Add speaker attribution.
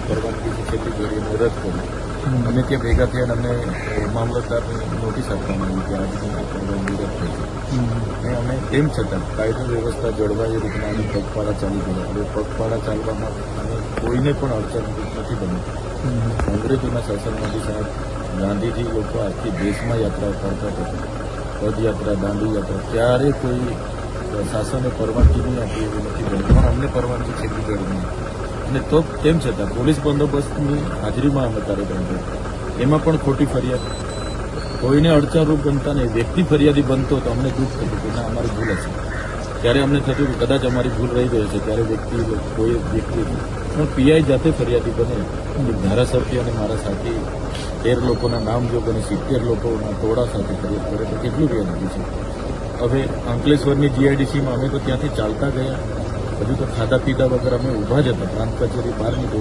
Speaker 1: અમારી પરવાનગીની છેલ્લી ઘડીએ રદ કરી. અમે ત્યાં ભેગા થયા અને અમને મામલતદારની નોટિસ આપવામાં આવી કે આજની આ પરવાનગી રદ થઈ છે. અને અમે તેમ છતાં કાયદો વ્યવસ્થા જળવાય એ રીતના અમે પગપાળા ચાલી ગયા. હવે પગપાળા ચાલવામાં અમે કોઈને પણ અડચણરૂપ નથી બની. અંગ્રેજોના શાસનમાંથી સાહેબ ગાંધીજી લોકો આખી દેશમાં યાત્રાઓ કરતા હતા, પદયાત્રા, દાંડી યાત્રા, ત્યારે કોઈ શાસને પરવાનગી નહીં આપી એવું નથી બન્યું. પણ અમને પરવાનગી છેલ્લી ઘડીની અને તો તેમ છતાં પોલીસ બંદોબસ્તની હાજરીમાં અમે કાર્યક્રમ કર્યો. એમાં પણ ખોટી ફરિયાદ, કોઈને અડચણરૂપ બનતા નહીં. વ્યક્તિ ફરિયાદી બનતો તો અમને દુઃખ થતું કે ના અમારી ભૂલ હશે. ત્યારે અમને થતું કે કદાચ અમારી ભૂલ રહી ગઈ છે. ત્યારે કોઈ વ્યક્તિ પણ પીઆઈ જાતે ફરિયાદી બને, એક ધારાસભ્ય અને મારા સાથી 13 લોકોના નામ જોગ અને 70 લોકોના ટોળા સાથે ફરિયાદ કરે તો કેટલું રિયાલિટી છે. હવે અંકલેશ્વરની જીઆઈડીસીમાં અમે તો ત્યાંથી ચાલતા ગયા, હજુ તો ખાધા પીધા વગર અમે ઊભા જ હતા. પ્રાંત કચેરી બહાર નીકળી.